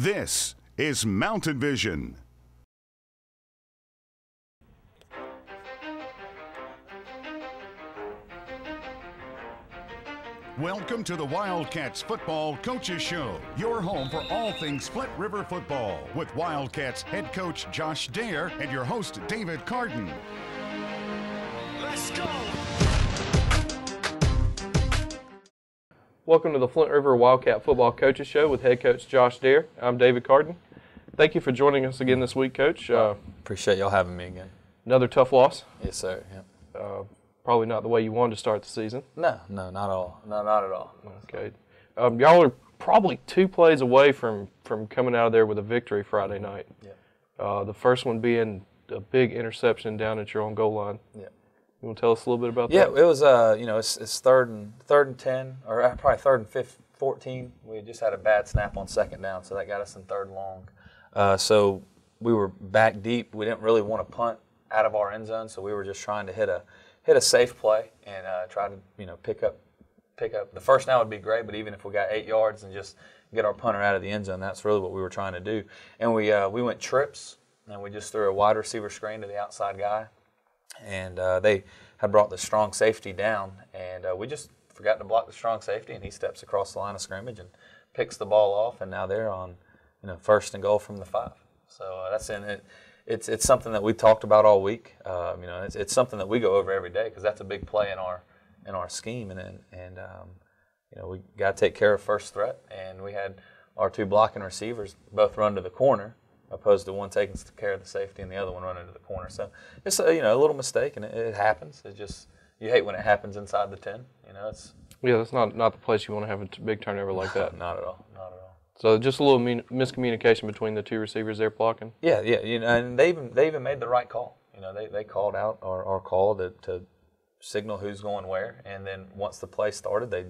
This is Mountain Vision. Welcome to the Wildcats Football Coaches Show, your home for all things Flint River football, with Wildcats head coach Josh Daher and your host David Carden. Let's go! Welcome to the Flint River Wildcat Football Coaches Show with head coach Josh Daher. I'm David Carden. Thank you for joining us again this week, Coach. Appreciate y'all having me again. Another tough loss. Yes, sir. Yep. Probably not the way you wanted to start the season. No, not at all. No, not at all. Okay. Y'all are probably 2 plays away from coming out of there with a victory Friday night. Yeah. The first one being a big interception down at your own goal line. Yeah. You want to tell us a little bit about that? Yeah, it was. It's third and 10, or probably third and 14. We just had a bad snap on second down, so that got us in third and long. So we were back deep. We didn't really want to punt out of our end zone, so we were just trying to hit a safe play and try to pick up. The first down would be great, but even if we got 8 yards and just get our punter out of the end zone, that's really what we were trying to do. And we went trips, and we just threw a wide receiver screen to the outside guy. And they had brought the strong safety down, and we just forgot to block the strong safety, and he steps across the line of scrimmage and picks the ball off, and now they're on first and goal from the 5. So that's in it. It's something that we talked about all week. It's something that we go over every day because that's a big play in our scheme, and we got to take care of first threat, and we had our 2 blocking receivers both run to the corner, opposed to one taking care of the safety and the other one running to the corner. So it's a little mistake, and it happens. It's just you hate when it happens inside the 10. That's not the place you want to have a big turnover like that. Not at all. Not at all. So just a little miscommunication between the 2 receivers there blocking. Yeah. And they even made the right call. They called out our call to signal who's going where, and then once the play started, they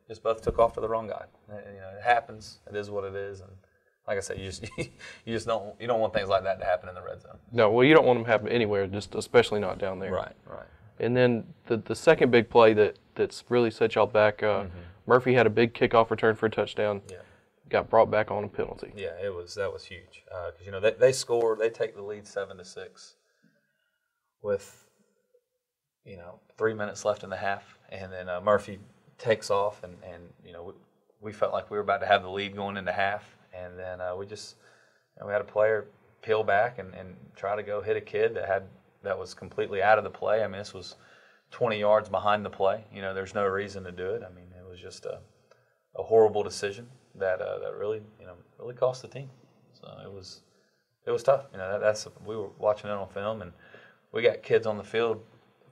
just both took off to the wrong guy. It happens. It is what it is, and like I said, you don't want things like that to happen in the red zone. No, well, you don't want them to happen anywhere, just especially not down there. Right. And then the second big play that's really set y'all back. Murphy had a big kickoff return for a touchdown. Yeah. Got brought back on a penalty. Yeah, that was huge because they scored. They take the lead 7-6 with 3 minutes left in the half, and then Murphy takes off, and we felt like we were about to have the lead going into half. And then we had a player peel back and try to go hit a kid that was completely out of the play. I mean, this was 20 yards behind the play. There's no reason to do it. I mean, it was just a horrible decision that really cost the team. So it was tough. We were watching it on film, and we got kids on the field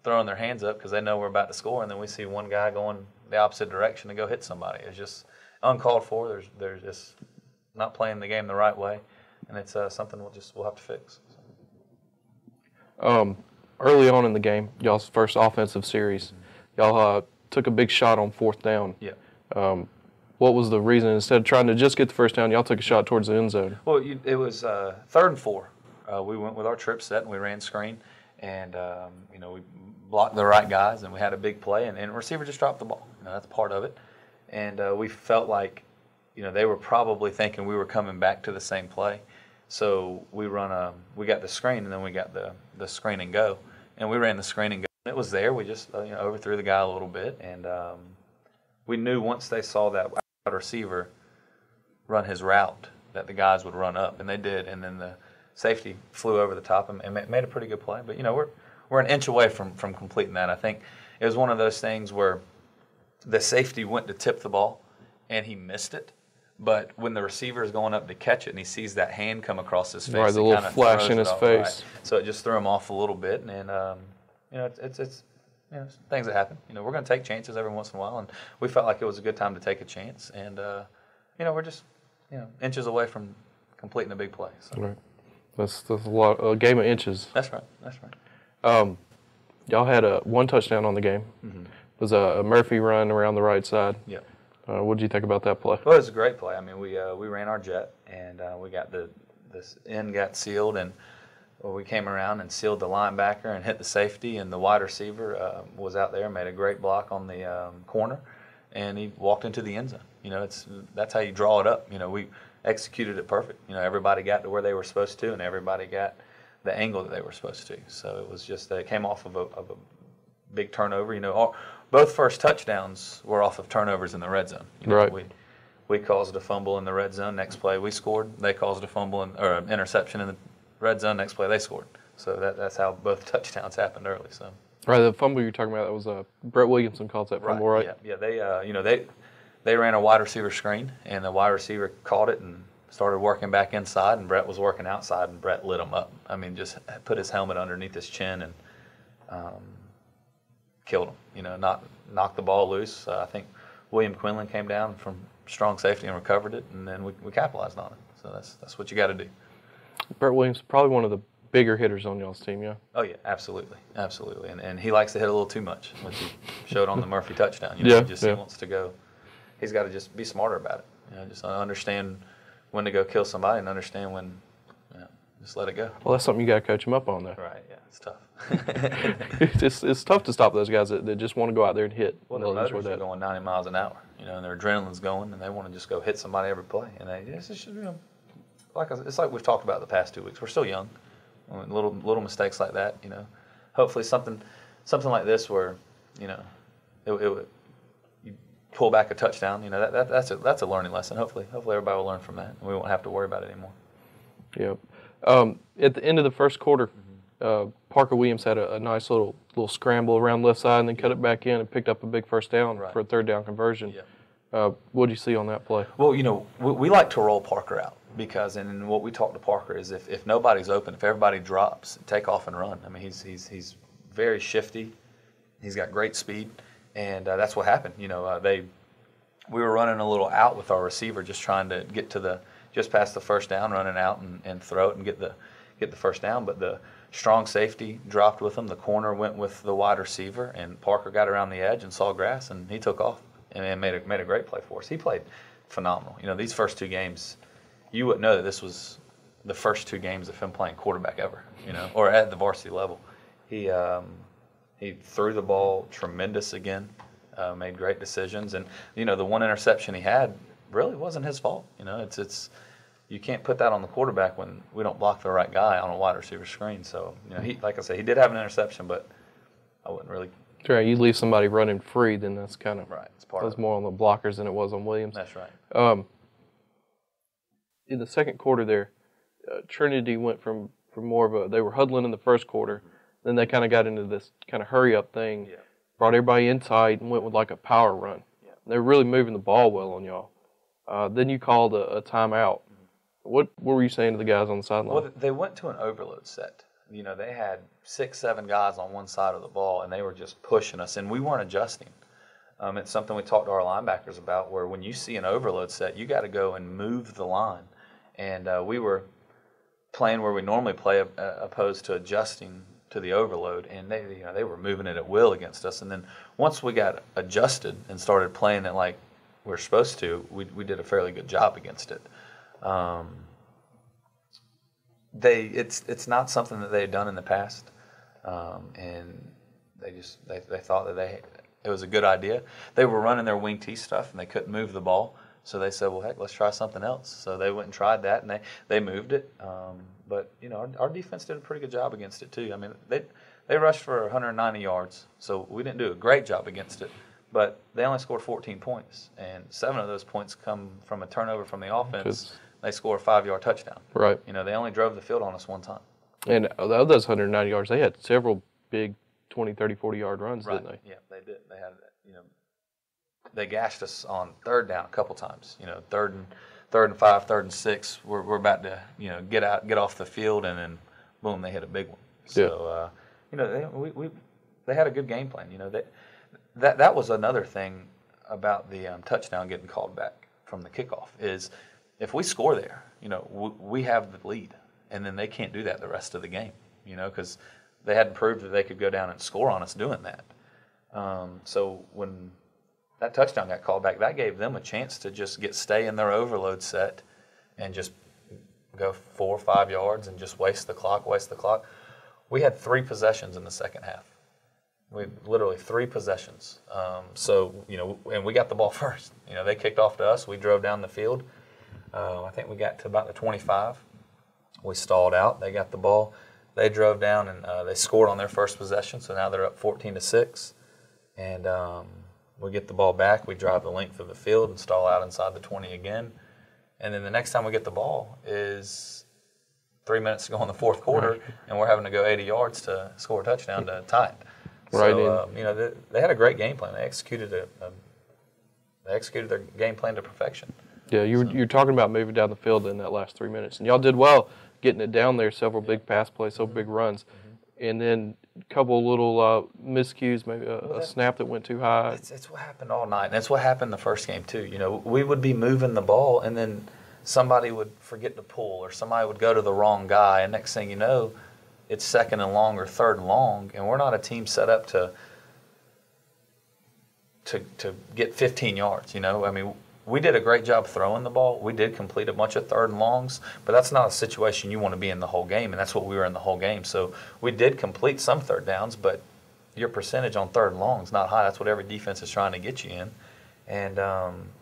throwing their hands up because they know we're about to score, and then we see one guy going the opposite direction to go hit somebody. It's just uncalled for. There's just not playing the game the right way, and it's something we'll have to fix. Early on in the game, y'all's first offensive series, y'all took a big shot on 4th down. Yeah. What was the reason? Instead of trying to just get the first down, y'all took a shot towards the end zone. Well, it was 3rd and 4. We went with our trip set, and we ran screen, and we blocked the right guys, and we had a big play, and the receiver just dropped the ball. That's part of it, and we felt like they were probably thinking we were coming back to the same play. So we got the screen, and then we got the screen and go. And we ran the screen and go. It was there. We just overthrew the guy a little bit. And we knew once they saw that receiver run his route that the guys would run up. And they did. And then the safety flew over the top and made a pretty good play. But, we're an inch away from completing that. I think it was one of those things where the safety went to tip the ball, and he missed it. But when the receiver is going up to catch it and he sees that hand come across his face, right, the little flash in his face. Right. So it just threw him off a little bit. And, it's things that happen. We're going to take chances every once in a while. And we felt like it was a good time to take a chance. And, we're just, inches away from completing a big play. So. Right. That's a game of inches. That's right. Y'all had 1 touchdown on the game. Mm-hmm. It was a Murphy run around the right side. Yeah. What did you think about that play? Well, it was a great play. I mean, we ran our jet, and we got this end got sealed, and we came around and sealed the linebacker and hit the safety, and the wide receiver was out there, made a great block on the corner, and he walked into the end zone. That's how you draw it up. executed it perfect. Everybody got to where they were supposed to, and everybody got the angle that they were supposed to. So it was just it came off of a big turnover. Both first touchdowns were off of turnovers in the red zone. Right. We caused a fumble in the red zone. Next play, we scored. They caused a fumble or an interception in the red zone. Next play, they scored. So that's how both touchdowns happened early. So. Right, the fumble you're talking about, that was Brett Williamson calls that fumble, right? Yeah. They ran a wide receiver screen, and the wide receiver caught it and started working back inside, and Brett was working outside, and Brett lit him up. I mean, just put his helmet underneath his chin and killed him. Knocked the ball loose. I think William Quinlan came down from strong safety and recovered it, and then we capitalized on it. So that's what you got to do. Brett Williams, probably one of the bigger hitters on y'all's team, yeah? Oh, yeah, absolutely. And he likes to hit a little too much, which he showed on the Murphy touchdown. He wants to go. He's got to just be smarter about it. Just understand when to go kill somebody and understand when, just let it go. Well, that's something you got to coach him up on, though. Right, yeah, it's tough. it's tough to stop those guys that just want to go out there and hit. Well, their motors are going 90 miles an hour, and their adrenaline's going, and they want to just go hit somebody every play. And it's like we've talked about the past 2 weeks. We're still young. Little mistakes like that, Hopefully something like this where, you pull back a touchdown. That's a learning lesson. Hopefully everybody will learn from that, and we won't have to worry about it anymore. Yep. At the end of the first quarter, Parker Williams had a nice little scramble around left side, and then cut it back in and picked up a big first down for a third down conversion. Yeah. What did you see on that play? Well, we like to roll Parker out. Because, and what we talk to Parker is if nobody's open, if everybody drops, take off and run. I mean, he's very shifty. He's got great speed, and that's what happened. We were running a little out with our receiver, just trying to get to just past the first down, running out and throw it and get the first down. But the strong safety dropped with him. The corner went with the wide receiver, and Parker got around the edge and saw grass, and he took off and made a great play for us. He played phenomenal. These first 2 games. You wouldn't know that this was the first 2 games of him playing quarterback ever, or at the varsity level. He threw the ball tremendous again, made great decisions, and the one interception he had really wasn't his fault. It's you can't put that on the quarterback when we don't block the right guy on a wide receiver screen. So he, like I said, he did have an interception, but I wouldn't really. Right, you leave somebody running free, then that's kind of right. It's part of it. more on the blockers than it was on Williams. That's right. In the second quarter there, Trinity went from more of they were huddling in the first quarter, then they kind of got into this kind of hurry-up thing, brought everybody inside and went with like a power run. Yeah. They were really moving the ball well on y'all. Then you called a timeout. What were you saying to the guys on the sideline? Well, they went to an overload set. They had 6, 7 guys on one side of the ball, and they were just pushing us, and we weren't adjusting. It's something we talked to our linebackers about, where when you see an overload set, you got to go and move the line. And we were playing where we normally play, opposed to adjusting to the overload, and they were moving it at will against us. And then once we got adjusted and started playing it like we're supposed to, we did a fairly good job against it. It's not something that they had done in the past, and they thought that it was a good idea. They were running their wing T stuff, and they couldn't move the ball. So they said, well, heck, let's try something else. So they went and tried that, and they moved it. But, our defense did a pretty good job against it, too. I mean, they rushed for 190 yards, so we didn't do a great job against it. But they only scored 14 points, and 7 of those points come from a turnover from the offense. They score a 5-yard touchdown. Right. They only drove the field on us one time. And of those 190 yards, they had several big 20, 30, 40-yard runs, didn't they? Yeah, they did. They had, they gashed us on third down a couple times. Third and 5, 3rd and 6. We're about to, get off the field, and then boom, they hit a big one. So, they had a good game plan. That was another thing about the touchdown getting called back from the kickoff is if we score there, we have the lead, and then they can't do that the rest of the game. Because they hadn't proved that they could go down and score on us doing that. So when that touchdown got called back, that gave them a chance to just stay in their overload set and just go 4 or 5 yards and just waste the clock. We had 3 possessions in the second half. We literally 3 possessions. And we got the ball first. They kicked off to us. We drove down the field. I think we got to about the 25. We stalled out. They got the ball. They drove down and they scored on their first possession. So now they're up 14-6. And we get the ball back. We drive the length of the field and stall out inside the 20 again. And then the next time we get the ball is 3 minutes to go in the fourth quarter, and we're having to go 80 yards to score a touchdown to tie it. Right. So, they had a great game plan. They executed their game plan to perfection. Yeah, you're talking about moving down the field in that last 3 minutes, and y'all did well getting it down there. Several big pass plays, several big runs, and then a couple little miscues, maybe a snap that went too high. It's what happened all night, and it's what happened the first game too. We would be moving the ball, and then somebody would forget to pull, or somebody would go to the wrong guy, and next thing you know, it's second and long or third and long, and we're not a team set up to get 15 yards. I mean, we did a great job throwing the ball. We did complete a bunch of third and longs, but that's not a situation you want to be in the whole game, and that's what we were in the whole game. So we did complete some third downs, but your percentage on third and long is not high. That's what every defense is trying to get you in. And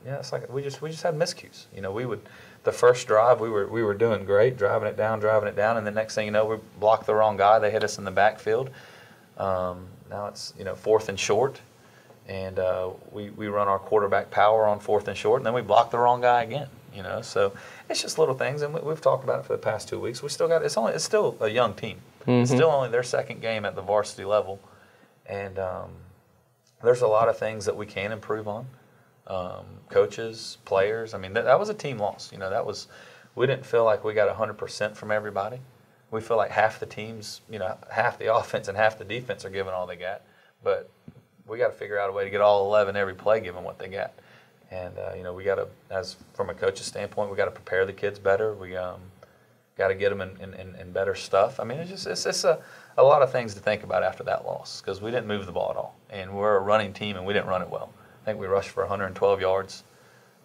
it's like we just had miscues. The first drive we were doing great, driving it down, and the next thing you know, we blocked the wrong guy. They hit us in the backfield. Now it's fourth and short, and we run our quarterback power on fourth and short, and then we block the wrong guy again. So it's just little things, and we've talked about it for the past 2 weeks. We still got it's still a young team. It's still only their second game at the varsity level, and there's a lot of things that we can improve on. Coaches, players. I mean, that was a team loss. We didn't feel like we got 100% from everybody. We feel like half the teams, half the offense and half the defense are giving all they got. But we got to figure out a way to get all 11 every play, given what they got. And we got to, as from a coach's standpoint, we got to prepare the kids better. We got to get them in better stuff. I mean, it's a lot of things to think about after that loss, because we didn't move the ball at all, and we're a running team and we didn't run it well. I think we rushed for 112 yards,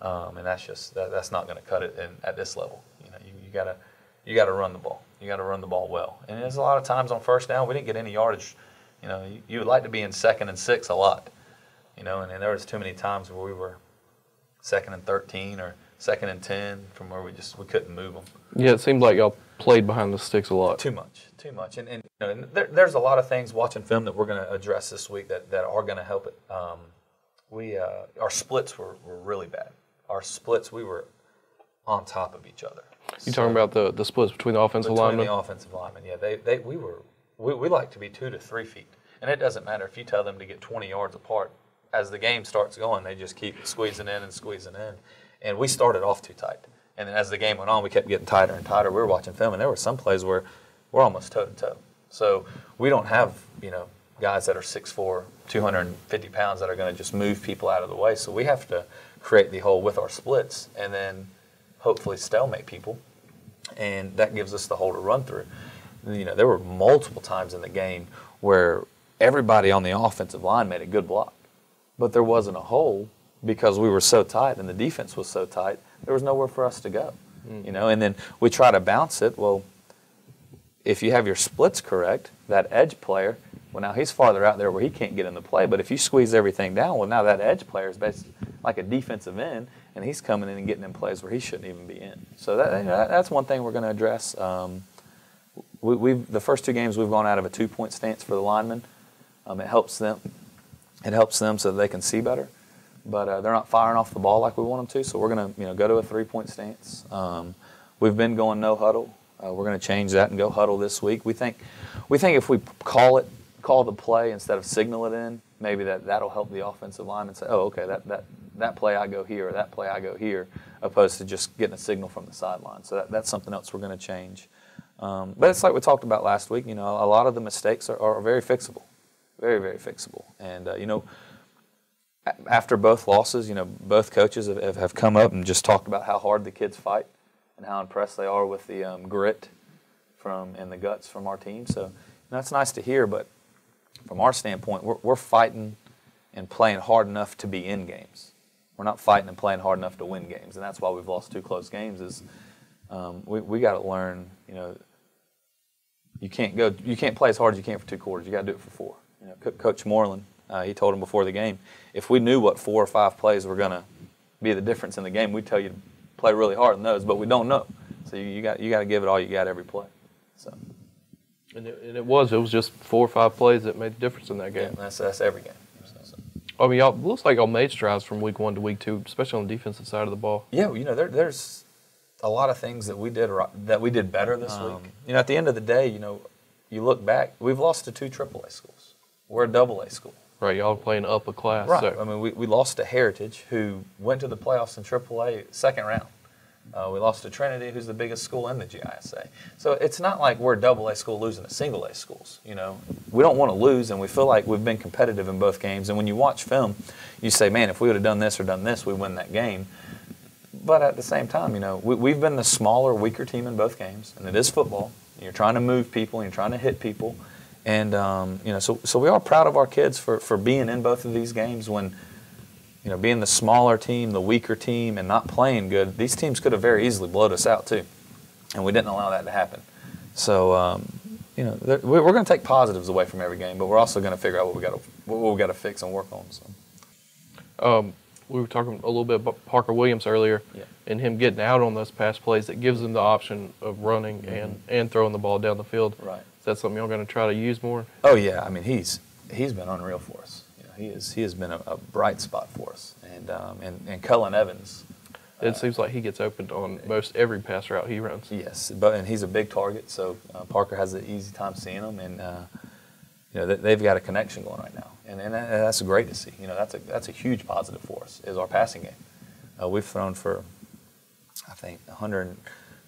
and that's not going to cut it at this level. You got to run the ball. You got to run the ball well. And there's a lot of times on first down we didn't get any yardage. You would like to be in 2nd and 6 a lot, and there was too many times where we were 2nd and 13 or 2nd and 10 from where we couldn't move them. Yeah, it seemed like y'all played behind the sticks a lot. Too much. And there's a lot of things watching film that we're going to address this week that are going to help it. Our splits were really bad. Our splits, we were on top of each other. You talking about the splits between the offensive linemen? Between the offensive linemen, yeah. We like to be 2 to 3 feet, and it doesn't matter if you tell them to get 20 yards apart. As the game starts going, they just keep squeezing in, and we started off too tight. And then as the game went on, we kept getting tighter and tighter. We were watching film, and there were some plays where we're almost toe to toe. So we don't have guys that are 6'4", 250 pounds that are going to just move people out of the way. So we have to create the hole with our splits and then hopefully stalemate people. And that gives us the hole to run through. There were multiple times in the game where everybody on the offensive line made a good block. But there wasn't a hole because we were so tight and the defense was so tight, there was nowhere for us to go. And then we try to bounce it. Well, if you have your splits correct, that edge player, well, now he's farther out there where he can't get in the play. But if you squeeze everything down, well, now that edge player is basically like a defensive end, and he's coming in and getting in plays where he shouldn't even be in. So that's one thing we're going to address. The first 2 games we've gone out of a 2-point stance for the linemen. It helps them. It helps them so that they can see better. But they're not firing off the ball like we want them to. So we're going to go to a 3-point stance. We've been going no huddle. We're going to change that and go huddle this week. We think if we call the play instead of signal it in, maybe that'll help the offensive lineman say, oh, okay, that play I go here or that play I go here, opposed to just getting a signal from the sideline. So that's something else we're going to change. But it's like we talked about last week. A lot of the mistakes are very fixable, very, very fixable. And after both losses, both coaches have come up and just talked about how hard the kids fight and how impressed they are with the grit and the guts from our team. So that's nice to hear, but from our standpoint, we're fighting and playing hard enough to be in games. We're not fighting and playing hard enough to win games, and that's why we've lost 2 close games. We got to learn. You can't play as hard as you can for 2 quarters. You got to do it for 4. Coach Moreland, he told him before the game, if we knew what 4 or 5 plays were going to be the difference in the game, we'd tell you to play really hard in those, but we don't know. So you got to give it all you got every play. So. And it was just 4 or 5 plays that made the difference in that game. Yeah, that's every game. So. I mean, y'all looks like y'all made strides from week 1 to week 2, especially on the defensive side of the ball. Yeah, there's a lot of things that we did better this week. At the end of the day, you look back, we've lost to 2 AAA schools. We're a AA school. Right, y'all playing up a class. Right. So. I mean, we lost to Heritage, who went to the playoffs in AAA second round. We lost to Trinity, who's the biggest school in the GISA. So it's not like we're a AA school losing to single A schools. We don't want to lose, and we feel like we've been competitive in both games. And when you watch film, you say, man, if we would have done this or done this, we win that game. But at the same time, we've been the smaller, weaker team in both games, and it is football. You're trying to move people, and you're trying to hit people. And, so we are proud of our kids for being in both of these games when, being the smaller team, the weaker team, and not playing good, these teams could have very easily blowed us out too. And we didn't allow that to happen. So, we're going to take positives away from every game, but we're also going to figure out what we got to fix and work on. So. We were talking a little bit about Parker Williams earlier, and him getting out on those pass plays that gives him the option of running and throwing the ball down the field. Right. Is that something y'all going to try to use more? Oh yeah, I mean he's been unreal for us. He has been a bright spot for us, and Cullen Evans. It seems like he gets opened on most every pass route he runs. Yes, and he's a big target, so Parker has an easy time seeing him, and they've got a connection going right now, and that's great to see. That's a huge positive for us is our passing game. We've thrown for, I think 100.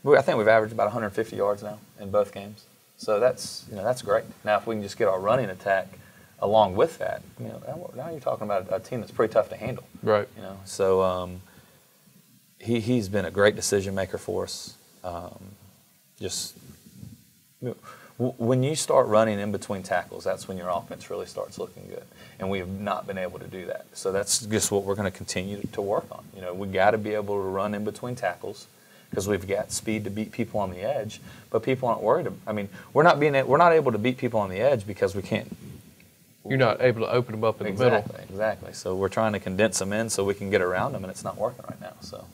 I think we've averaged about 150 yards now in both games. So that's great. Now if we can just get our running attack along with that, now you're talking about a team that's pretty tough to handle. Right. So he's been a great decision maker for us. When you start running in between tackles, that's when your offense really starts looking good. And we have not been able to do that. So that's just what we're going to continue to work on. We got to be able to run in between tackles because we've got speed to beat people on the edge. But people aren't worried. I mean, we're not able to beat people on the edge because we can't. You're not able to open them up in the middle. Exactly. So we're trying to condense them in so we can get around them, and it's not working right now. So.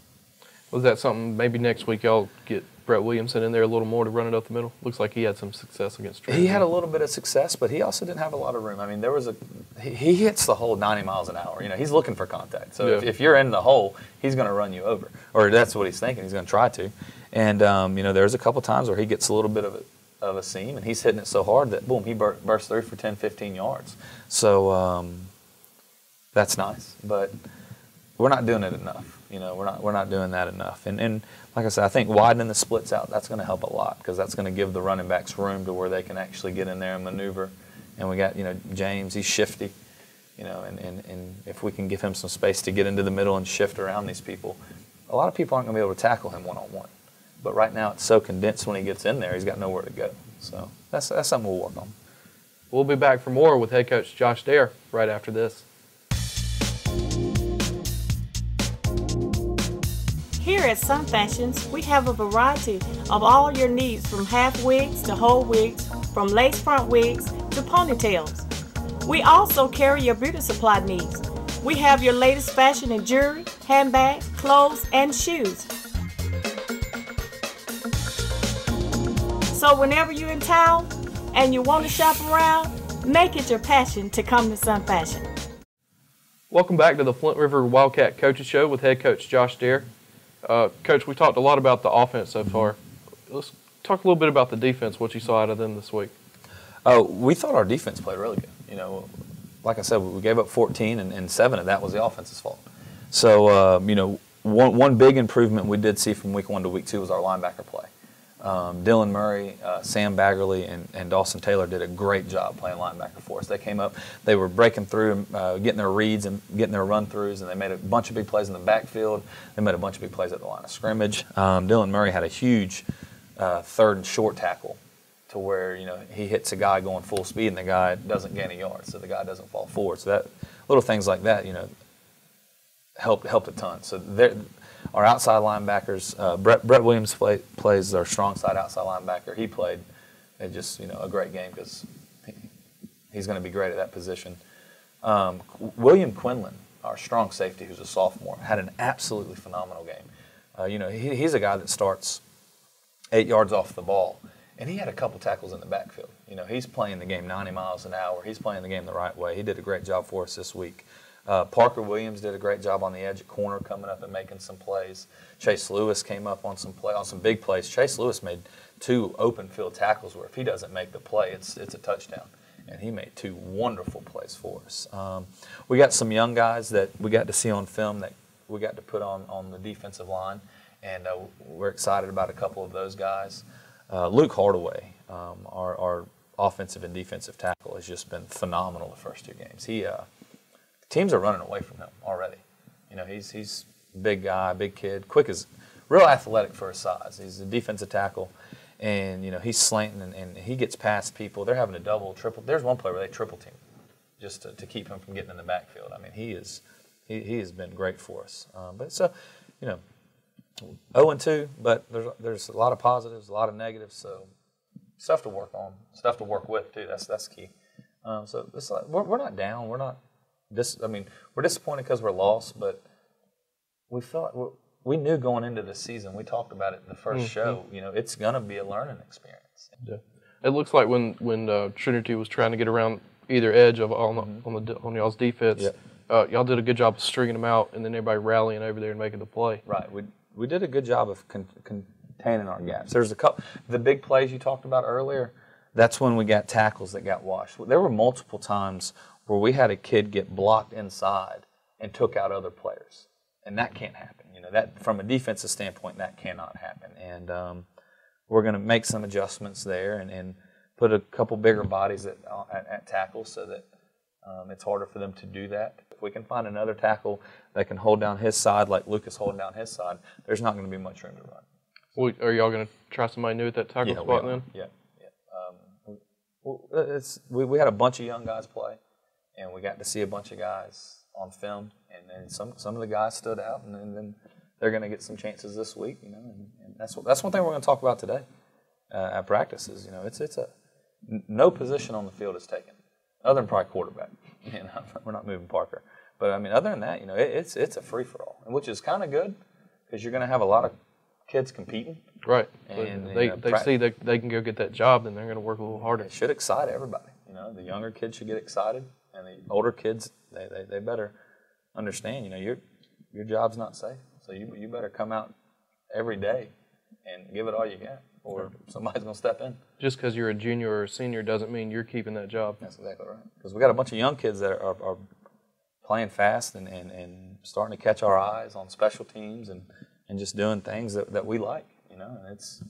Was that something maybe next week y'all get Brett Williamson in there a little more to run it up the middle? Looks like he had some success against Trinity. He had a little bit of success, but he also didn't have a lot of room. I mean, he hits the hole 90 miles an hour. He's looking for contact. So if you're in the hole, he's going to run you over, or that's what he's thinking. He's going to try to. And there's a couple times where he gets a little bit of a seam, and he's hitting it so hard that boom, he bursts through for 10, 15 yards. So that's nice, but we're not doing it enough. We're not doing that enough. And like I said, I think widening the splits out, that's going to help a lot because that's going to give the running backs room to where they can actually get in there and maneuver. And we got, James, he's shifty, and if we can give him some space to get into the middle and shift around these people, a lot of people aren't going to be able to tackle him one-on-one. But right now it's so condensed when he gets in there, he's got nowhere to go. So that's something we'll work on. We'll be back for more with head coach Josh Daher right after this. Here at Sun Fashions, we have a variety of all your needs from half wigs to whole wigs, from lace front wigs to ponytails. We also carry your beauty supply needs. We have your latest fashion in jewelry, handbags, clothes, and shoes. So whenever you're in town and you want to shop around, make it your passion to come to Sun Fashion. Welcome back to the Flint River Wildcat Coaches Show with head coach Josh Daher. Coach, we talked a lot about the offense so far. Let's talk a little bit about the defense, what you saw out of them this week. We thought our defense played really good. Like I said, we gave up 14, and 7 of that was the offense's fault. So, one big improvement we did see from week 1 to week 2 was our linebacker play. Dylan Murray, Sam Baggerly, and Dawson Taylor did a great job playing linebacker for us. They came up, they were breaking through, getting their reads and getting their run-throughs, and they made a bunch of big plays in the backfield. They made a bunch of big plays at the line of scrimmage. Dylan Murray had a huge third and short tackle to where, he hits a guy going full speed and the guy doesn't gain a yard, so the guy doesn't fall forward. So that little things like that, helped a ton. So our outside linebackers, Brett Williams plays our strong side outside linebacker. He played just a great game because he's going to be great at that position. William Quinlan, our strong safety, who's a sophomore, had an absolutely phenomenal game. He's a guy that starts 8 yards off the ball, and he had a couple tackles in the backfield. He's playing the game 90 miles an hour. He's playing the game the right way. He did a great job for us this week. Parker Williams did a great job on the edge at corner, coming up and making some plays. Chase Lewis came up on some big plays. Chase Lewis made 2 open field tackles where if he doesn't make the play, it's a touchdown. And he made 2 wonderful plays for us. We got some young guys that we got to see on film that we got to put on the defensive line, and we're excited about a couple of those guys. Luke Hardaway, our offensive and defensive tackle, has just been phenomenal the first 2 games. Teams are running away from him already. He's a big guy, big kid, real athletic for his size. He's a defensive tackle, and he's slanting and he gets past people. They're having to double, triple. There's one play where they triple team just to keep him from getting in the backfield. I mean, he has been great for us. But so 0-2, but there's a lot of positives, a lot of negatives. So stuff to work on, stuff to work with too. That's key. So it's like, we're not down. We're not. We're disappointed because we're lost, but we knew going into the season. We talked about it in the first show. It's going to be a learning experience. Yeah. It looks like when Trinity was trying to get around either edge on y'all's defense, y'all did a good job of stringing them out, and then everybody rallying over there and making the play. Right. We did a good job of containing our gaps. There's a couple. The big plays you talked about earlier. That's when we got tackles that got washed. There were multiple times where we had a kid get blocked inside and took out other players. And that can't happen. That from a defensive standpoint, that cannot happen. And we're going to make some adjustments there and put a couple bigger bodies at tackle so that it's harder for them to do that. If we can find another tackle that can hold down his side like Lucas holding down his side, there's not going to be much room to run. Well, are y'all going to try somebody new at that tackle spot then? Yeah. We had a bunch of young guys play. And we got to see a bunch of guys on film, and then some of the guys stood out, and then they're going to get some chances this week, and that's one thing we're going to talk about today at practices. It's no position on the field is taken, other than probably quarterback. We're not moving Parker, but other than that, it's a free for all, which is kind of good because you're going to have a lot of kids competing. Right, and they see that they can go get that job, then they're going to work a little harder. It should excite everybody. The younger kids should get excited. And the older kids, they better understand, your job's not safe. So you better come out every day and give it all you got, or somebody's going to step in. Just because you're a junior or a senior doesn't mean you're keeping that job. That's exactly right. Because we got a bunch of young kids that are playing fast and starting to catch our eyes on special teams and just doing things that we like. And it's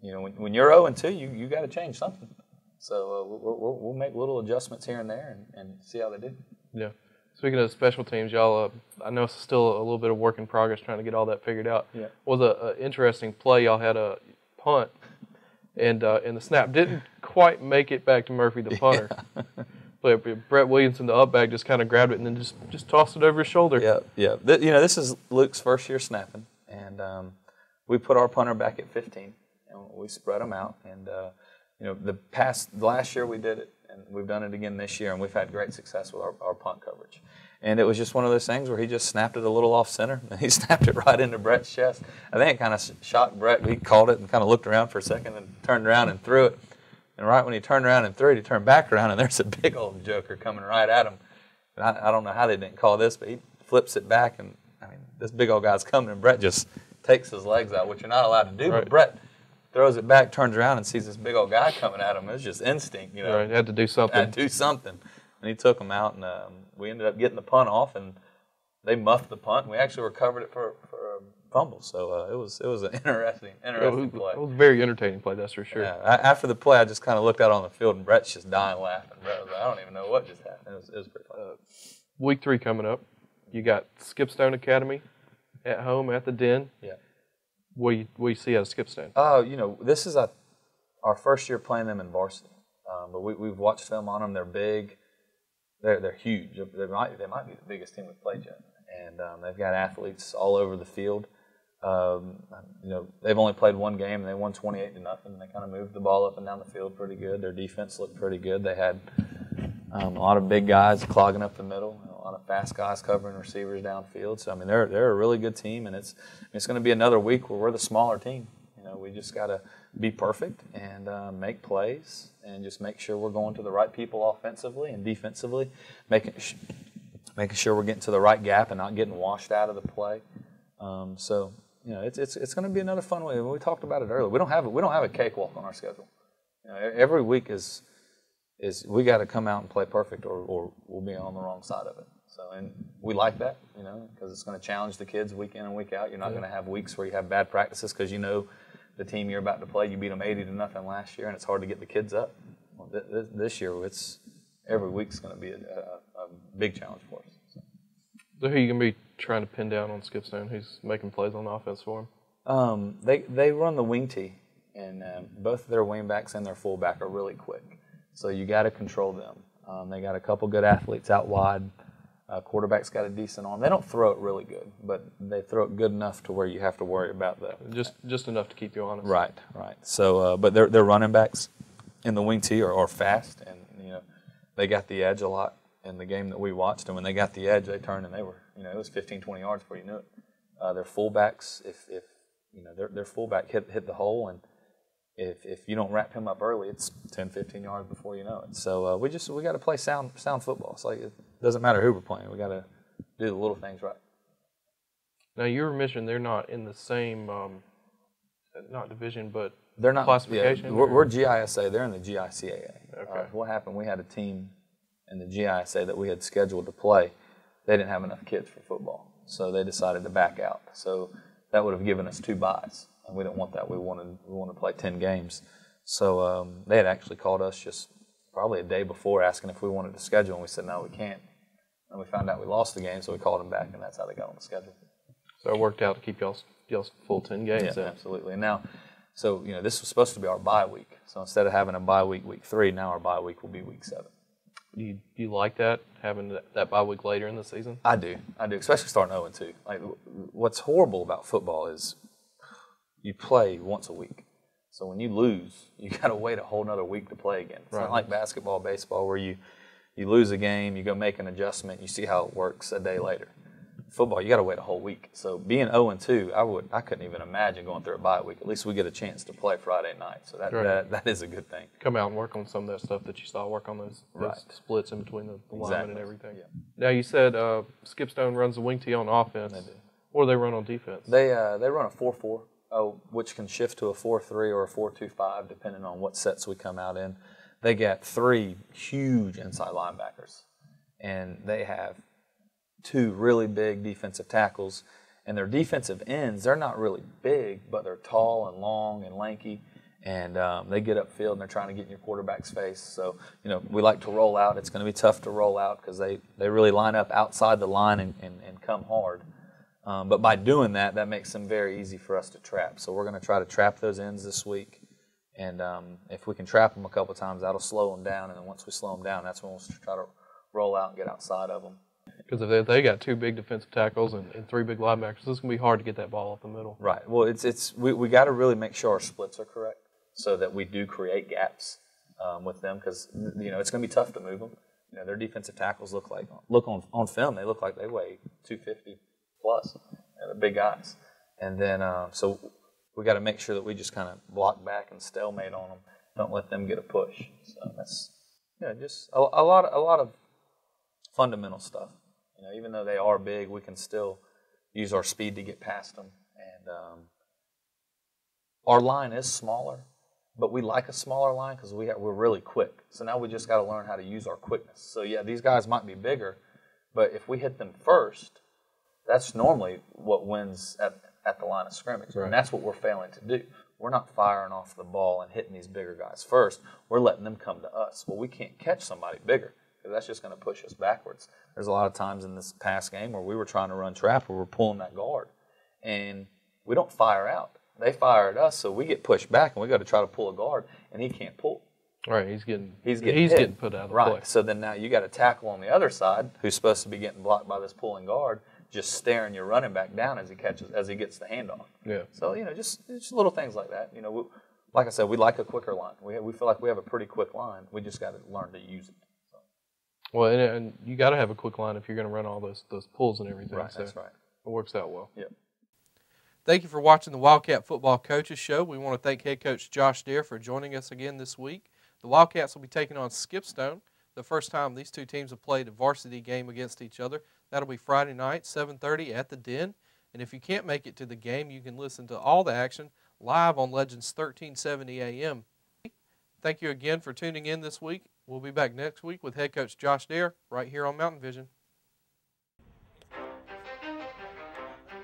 when you're 0-2, you got to change something. So we'll make little adjustments here and there and see how they do. Yeah. Speaking of special teams, y'all, I know it's still a little bit of work in progress trying to get all that figured out. Yeah. Was an interesting play. Y'all had a punt, and the snap didn't quite make it back to Murphy, the punter. Yeah. But Brett Williamson, the up back, just kind of grabbed it and then just tossed it over his shoulder. Yeah. This is Luke's first year snapping, and we put our punter back at 15, and we spread them out, and last year we did it, and we've done it again this year, and we've had great success with our punt coverage. And it was just one of those things where he just snapped it a little off center, and he snapped it right into Brett's chest. I think it kind of shocked Brett. He called it and kind of looked around for a second and turned around and threw it. And right when he turned around and threw it, he turned back around, and there's a big old joker coming right at him. And I don't know how they didn't call this, but he flips it back, and this big old guy's coming, and Brett just takes his legs out, which you're not allowed to do, right. But Brett throws it back, turns around, and sees this big old guy coming at him. It was just instinct, Right, he had to do something. And he took him out, and we ended up getting the punt off, and they muffed the punt. And we actually recovered it for a fumble. So it was an interesting play. It was a very entertaining play, that's for sure. Yeah, after the play, I just kind of looked out on the field, and Brett's just dying laughing. Brett was like, I don't even know what just happened. It was pretty fun. Week 3 coming up. You got Skipstone Academy at home at the Den. Yeah. What do you see out of Skipstone? This is our first year playing them in varsity. But we've watched film on them. They're big. They're huge. They might be the biggest team we've played yet. And they've got athletes all over the field. They've only played one game, and they won 28-0. They kind of moved the ball up and down the field pretty good. Their defense looked pretty good. They had A lot of big guys clogging up the middle, a lot of fast guys covering receivers downfield. So I mean, they're a really good team, and it's going to be another week where we're the smaller team. We just got to be perfect and make plays and just make sure we're going to the right people offensively and defensively, making sure we're getting to the right gap and not getting washed out of the play. So it's going to be another fun week. We talked about it earlier. We don't have a cakewalk on our schedule. Every week is we got to come out and play perfect, or we'll be on the wrong side of it. So, and we like that, because it's going to challenge the kids week in and week out. You're not going to have weeks where you have bad practices because the team you're about to play, you beat them 80-0 last year, and it's hard to get the kids up. Well, this year, every week's going to be a big challenge for us. So who are you going to be trying to pin down on Skipstone? Who's making plays on offense for them? They run the wing tee, and both their wing backs and their fullback are really quick. So you got to control them. They got a couple good athletes out wide. Quarterback's got a decent arm. They don't throw it really good, but they throw it good enough to where you have to worry about that. Just enough to keep you honest. Right. So, but their running backs in the wing tee are fast, and they got the edge a lot in the game that we watched. And when they got the edge, they turned and they were, it was 15-20 yards before you knew it. Their fullbacks, if their fullback hit the hole, and if you don't wrap him up early, it's 10-15 yards before you know it. So we got to play sound football. It's like it doesn't matter who we're playing. We got to do the little things right. Now you were mentioning they're not in the same not division, but they're not classification. Yeah, we're GISA. They're in the GICAA. Okay. What happened? We had a team in the GISA that we had scheduled to play. They didn't have enough kids for football, so they decided to back out. So that would have given us 2 byes. And we didn't want that. We wanted to play 10 games. So they had actually called us just probably a day before asking if we wanted to schedule, and we said, no, we can't. And we found out we lost the game, so we called them back, and that's how they got on the schedule. So it worked out to keep y'all's full 10 games. Yeah, absolutely. And now, so this was supposed to be our bye week. So instead of having a bye week, week 3, now our bye week will be week 7. Do you like that, having that bye week later in the season? I do, especially starting 0-2. Like, what's horrible about football is you play once a week. So when you lose, you got to wait a whole another week to play again. It's not like basketball, baseball, where you lose a game, you go make an adjustment, you see how it works a day later. Football, you got to wait a whole week. So being 0-2, I couldn't even imagine going through a bye week. At least we get a chance to play Friday night. So that is a good thing. Come out and work on some of that stuff that you saw. Work on those splits in between the linemen and everything. Yeah. Now you said Skipstone runs the wing tee on offense. They do. What do they run on defense? They run a 4-4. Which can shift to a 4-3 or a 4-2-5 depending on what sets we come out in. They got 3 huge inside linebackers, and they have 2 really big defensive tackles. And their defensive ends, they're not really big, but they're tall and long and lanky, and they get upfield and they're trying to get in your quarterback's face. So, we like to roll out. It's going to be tough to roll out because they really line up outside the line and come hard. But by doing that, that makes them very easy for us to trap. So we're going to try to trap those ends this week. And if we can trap them a couple times, that'll slow them down. And then once we slow them down, that's when we'll try to roll out and get outside of them. Because if they got 2 big defensive tackles and 3 big linebackers, it's going to be hard to get that ball up the middle. Right. Well, we got to really make sure our splits are correct so that we do create gaps with them because, it's going to be tough to move them. Their defensive tackles look on film, they look like they weigh 250 plus. They're big guys. And then, so we got to make sure that we just kind of block back and stalemate on them. Don't let them get a push. So that's, just a lot of fundamental stuff. Even though they are big, we can still use our speed to get past them. And our line is smaller, but we like a smaller line because we're really quick. So now we just got to learn how to use our quickness. So yeah, these guys might be bigger, but if we hit them first, that's normally what wins at the line of scrimmage. Right. And that's what we're failing to do. We're not firing off the ball and hitting these bigger guys first. We're letting them come to us. Well, we can't catch somebody bigger because that's just going to push us backwards. There's a lot of times in this past game where we were trying to run trap where we're pulling that guard. And we don't fire out. They fire at us, so we get pushed back, and we got to try to pull a guard, and he can't pull. Right, he's getting put out of the play. play. So then now you got a tackle on the other side who's supposed to be getting blocked by this pulling guard, just staring your running back down as he gets the handoff. Yeah. So just little things like that. Like I said, we like a quicker line. We feel like we have a pretty quick line. We just got to learn to use it. Well, and you got to have a quick line if you're going to run all those pulls and everything. Right, so that's right. It works out well. Yep. Thank you for watching the Wildcat Football Coaches Show. We want to thank head coach Josh Daher for joining us again this week. The Wildcats will be taking on Skipstone, the first time these two teams have played a varsity game against each other. That'll be Friday night, 7:30 at the Den. And if you can't make it to the game, you can listen to all the action live on Legends 1370 AM. Thank you again for tuning in this week. We'll be back next week with head coach Josh Daher right here on Mountain Vision.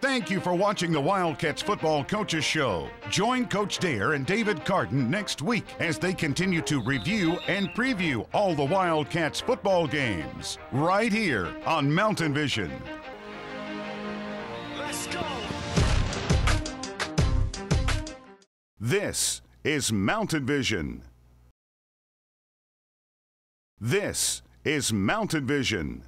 Thank you for watching the Wildcats Football Coaches Show. Join Coach Daher and David Carden next week as they continue to review and preview all the Wildcats football games right here on Mountain Vision. Let's go! This is Mountain Vision. This is Mountain Vision.